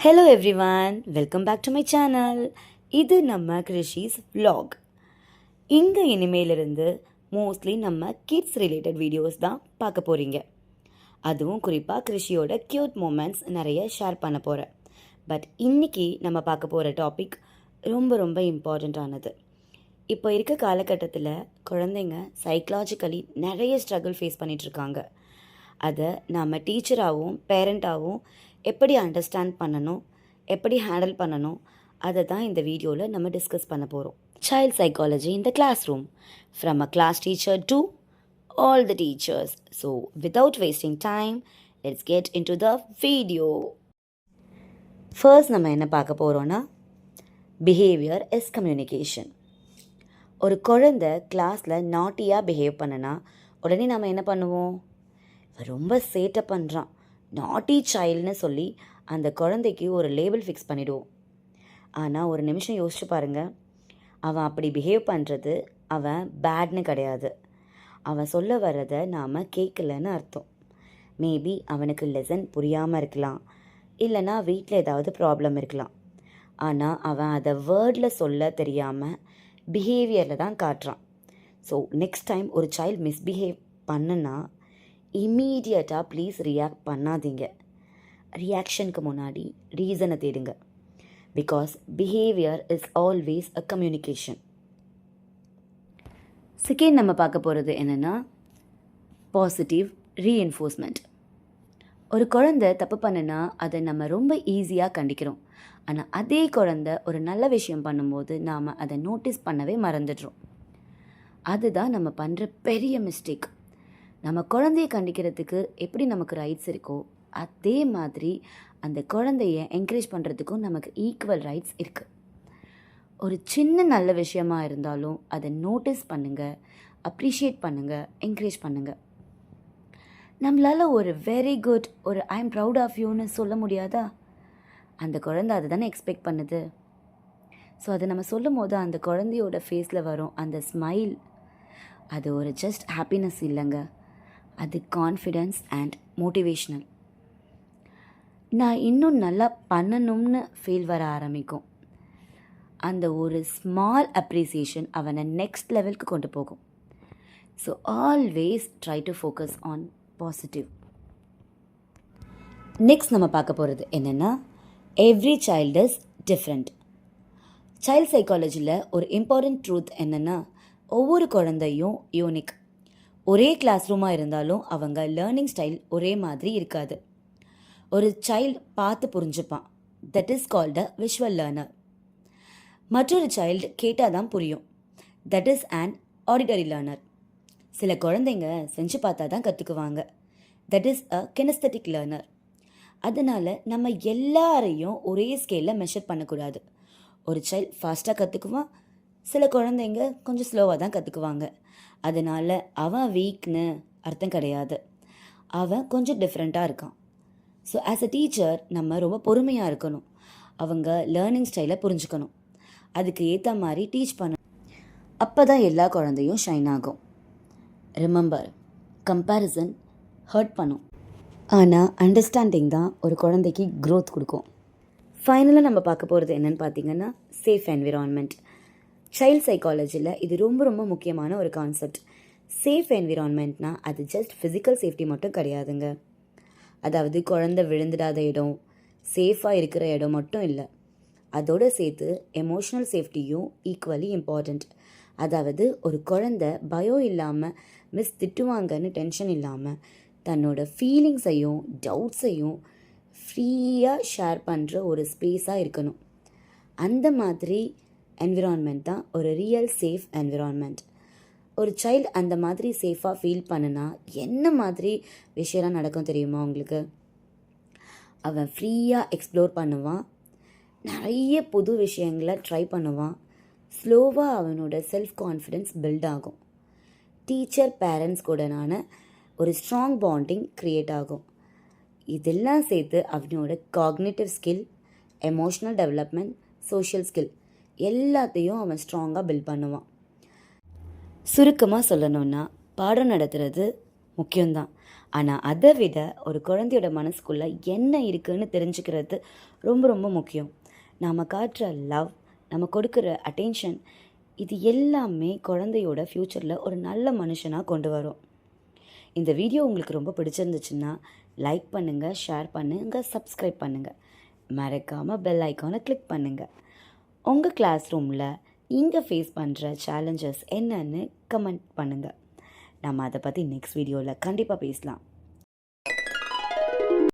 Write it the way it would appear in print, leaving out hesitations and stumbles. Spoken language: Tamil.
Hello everyone, welcome back to my channel. இது நம்ம கிருஷிஸ் vlog. இங்கே இனிமேலிருந்து மோஸ்ட்லி நம்ம கிட்ஸ் ரிலேட்டட் வீடியோஸ் தான் பார்க்க போகிறீங்க. அதுவும் குறிப்பாக கிருஷியோட க்யூட் மூமெண்ட்ஸ் நிறைய ஷேர் பண்ண போகிறேன். பட் இன்றைக்கி நம்ம பார்க்க போகிற டாபிக் ரொம்ப ரொம்ப இம்பார்ட்டண்ட்டானது. இப்போ இருக்க காலகட்டத்தில் குழந்தைங்க சைக்கலாஜிக்கலி நிறைய ஸ்ட்ரகிள் ஃபேஸ் பண்ணிகிட்ருக்காங்க. அதை நம்ம டீச்சராகவும் பேரண்ட்டாகவும் எப்படி அண்டர்ஸ்டாண்ட் பண்ணணும், எப்படி ஹேண்டில் பண்ணணும், அதை தான் இந்த வீடியோவில் நம்ம டிஸ்கஸ் பண்ண போகிறோம். Child psychology in the classroom, from a class teacher to all the teachers. So without wasting time, let's get into the video. First நம்ம என்ன பார்க்க போகிறோன்னா, பிஹேவியர் இஸ் கம்யூனிகேஷன். ஒரு குழந்தை கிளாஸில் நாட்டியாக பிஹேவ் பண்ணனா உடனே நம்ம என்ன பண்ணுவோம்? ரொம்ப சேட்டை பண்ணுறான், நாட்டி சைல்டுன்னு சொல்லி அந்த குழந்தைக்கு ஒரு லேபிள் ஃபிக்ஸ் பண்ணிவிடுவோம். ஆனால் ஒரு நிமிஷம் யோசிச்சு பாருங்கள், அவன் அப்படி பிஹேவ் பண்ணுறது அவன் பேட்னு கிடையாது. அவன் சொல்ல வர்றதை நாம் கேட்கலன்னு அர்த்தம். மேபி அவனுக்கு லெசன் புரியாமல் இருக்கலாம், இல்லைனா வீட்டில் ஏதாவது ப்ராப்ளம் இருக்கலாம். ஆனால் அவன் அதை வேர்டில் சொல்ல தெரியாமல் பிஹேவியரில் தான் காட்டுறான். ஸோ நெக்ஸ்ட் டைம் ஒரு சைல்டு மிஸ்பிஹேவ் பண்ணுன்னா இம்மீடியட்டாக ப்ளீஸ் ரியாக்ட் பண்ணாதீங்க. ரியாக்ஷனுக்கு முன்னாடி ரீசனை தேடுங்க. Because behaviour is always a communication. Second நம்ம பார்க்க போகிறது என்னென்னா, பாசிட்டிவ் ரீஎன்ஃபோர்ஸ்மெண்ட். ஒரு குழந்தை தப்பு பண்ணுனா அதை நம்ம ரொம்ப ஈஸியாக கண்டிக்கிறோம். ஆனால் அதே குழந்தை ஒரு நல்ல விஷயம் பண்ணும்போது நாம் அதை நோட்டீஸ் பண்ணவே மறந்துடுறோம். அதுதான் நம்ம பண்ணுற பெரிய மிஸ்டேக். நம்ம குழந்தைய கண்டிக்கிறதுக்கு எப்படி நமக்கு ரைட்ஸ் இருக்கோ, அதே மாதிரி அந்த குழந்தைய என்கரேஜ் பண்ணுறதுக்கும் நமக்கு ஈக்குவல் ரைட்ஸ் இருக்குது. ஒரு சின்ன நல்ல விஷயமா இருந்தாலும் அதை நோட்டீஸ் பண்ணுங்கள், அப்ரிஷியேட் பண்ணுங்கள், என்கரேஜ் பண்ணுங்கள். நம்மளால் ஒரு வெரி குட், ஒரு ஐ எம் ப்ரவுட் ஆஃப் யூன்னு சொல்ல முடியாதா? அந்த குழந்தை அதை தானே எக்ஸ்பெக்ட் பண்ணுது. ஸோ அதை நம்ம சொல்லும் போது அந்த குழந்தையோட ஃபேஸில் வரும் அந்த ஸ்மைல், அது ஒரு ஜஸ்ட் ஹாப்பினஸ் இல்லைங்க, அது கான்ஃபிடென்ஸ் அண்ட் மோட்டிவேஷ்னல். நான் இன்னும் நல்லா பண்ணணும்னு ஃபீல் வர ஆரம்பிக்கும். அந்த ஒரு ஸ்மால் அப்ரிசியேஷன் அவனை நெக்ஸ்ட் லெவலுக்கு கொண்டு போகும். So always try to focus on positive. Next நம்ம பார்க்க போகிறது என்னென்னா, every child is different. Child சைக்காலஜியில் ஒரு இம்பார்ட்டண்ட் ட்ரூத் என்னென்னா, ஒவ்வொரு குழந்தையும் யூனிக். ஒரே கிளாஸ் ரூமாக இருந்தாலும் அவங்க லேர்னிங் ஸ்டைல் ஒரே மாதிரி இருக்காது. ஒரு சைல்டு பார்த்து புரிஞ்சுப்பான், that is called a visual learner. மற்றொரு சைல்டு கேட்டால் தான் புரியும், that is an auditory learner. சில குழந்தைங்க செஞ்சு பார்த்தா தான் கற்றுக்குவாங்க, that is a kinesthetic learner. அதனால் நம்ம எல்லாரையும் ஒரே ஸ்கேலில் மெஷர் பண்ணக்கூடாது. ஒரு சைல்டு ஃபாஸ்ட்டாக கற்றுக்குவான், சில குழந்தைங்க கொஞ்சம் ஸ்லோவாக தான் கற்றுக்குவாங்க. அதனால் அவன் வீக்னு அர்த்தம் கிடையாது, அவன் கொஞ்சம் டிஃப்ரெண்ட்டாக இருக்கான். ஸோ ஆஸ் அ டீச்சர் நம்ம ரொம்ப பொறுமையாக இருக்கணும், அவங்க லேர்னிங் ஸ்டைலை புரிஞ்சுக்கணும், அதுக்கு ஏற்ற மாதிரி டீச் பண்ணணும். அப்போ தான் எல்லா குழந்தையும் ஷைன் ஆகும். ரிமெம்பர், கம்பேரிசன் ஹர்ட் பண்ணும், ஆனால் அண்டர்ஸ்டாண்டிங் தான் ஒரு குழந்தைக்கு க்ரோத் கொடுக்கும். ஃபைனலாக நம்ம பார்க்க போகிறது என்னென்னு பார்த்தீங்கன்னா, சேஃப் என்விரான்மெண்ட். சைல்ட் சைக்காலஜியில் இது ரொம்ப ரொம்ப முக்கியமான ஒரு கான்செப்ட். சேஃப் என்விரான்மெண்ட்னா அது ஜஸ்ட் ஃபிசிக்கல் சேஃப்டி மட்டும் கிடையாதுங்க. அதாவது குழந்தை விழுந்துடாத இடம், சேஃபாக இருக்கிற இடம் மட்டும் இல்லை, அதோடு சேர்த்து எமோஷ்னல் சேஃப்டியும் ஈக்குவலி இம்பார்ட்டண்ட். அதாவது ஒரு குழந்தை பயம் இல்லாமல் மிஸ் திட்டுவாங்கன்னு டென்ஷன் இல்லாமல் தன்னோட ஃபீலிங்ஸையும் டவுட்ஸையும் ஃப்ரீயாக ஷேர் பண்ணுற ஒரு ஸ்பேஸாக இருக்கணும். அந்த மாதிரி என்விரான்மெண்ட் தான் ஒரு ரியல் சேஃப் என்விரான்மெண்ட். ஒரு சைல்டு அந்த மாதிரி சேஃபாக ஃபீல் பண்ணுனா என்ன மாதிரி விஷயம்லாம் நடக்கும் தெரியுமா உங்களுக்கு? அவன் ஃப்ரீயாக எக்ஸ்ப்ளோர் பண்ணுவான், நிறைய புது விஷயங்களை ட்ரை பண்ணுவான், ஸ்லோவாக அவனோட செல்ஃப் கான்ஃபிடென்ஸ் பில்ட் ஆகும். டீச்சர் பேரண்ட்ஸ் கூடனான ஒரு ஸ்ட்ராங் பாண்டிங் க்ரியேட் ஆகும். இதெல்லாம் சேர்த்து அவனோட cognitive skill, emotional development, social skill எல்லாத்தையும் அவன் ஸ்ட்ராங்காக பில்ட் பண்ணுவான். சுருக்கமாக சொல்லணுன்னா, பாடம் நடத்துகிறது முக்கியம்தான், ஆனால் அதை விட ஒரு குழந்தையோட மனசுக்குள்ளே என்ன இருக்குன்னு தெரிஞ்சுக்கிறது ரொம்ப ரொம்ப முக்கியம். நாம் காட்டுற லவ், நம்ம கொடுக்குற அட்டென்ஷன், இது எல்லாமே குழந்தையோட ஃப்யூச்சரில் ஒரு நல்ல மனுஷனாக கொண்டு வரும். இந்த வீடியோ உங்களுக்கு ரொம்ப பிடிச்சிருந்துச்சுன்னா லைக் பண்ணுங்கள், ஷேர் பண்ணுங்கள், சப்ஸ்கிரைப் பண்ணுங்கள். மறக்காமல் பெல் ஐக்கானை கிளிக் பண்ணுங்கள். உங்கள் கிளாஸ் ரூமில் நீங்கள் ஃபேஸ் பண்ணுற சேலஞ்சஸ் என்னன்னு கமெண்ட் பண்ணுங்கள். நம்ம அதை பற்றி நெக்ஸ்ட் வீடியோவில் கண்டிப்பாக பேசலாம்.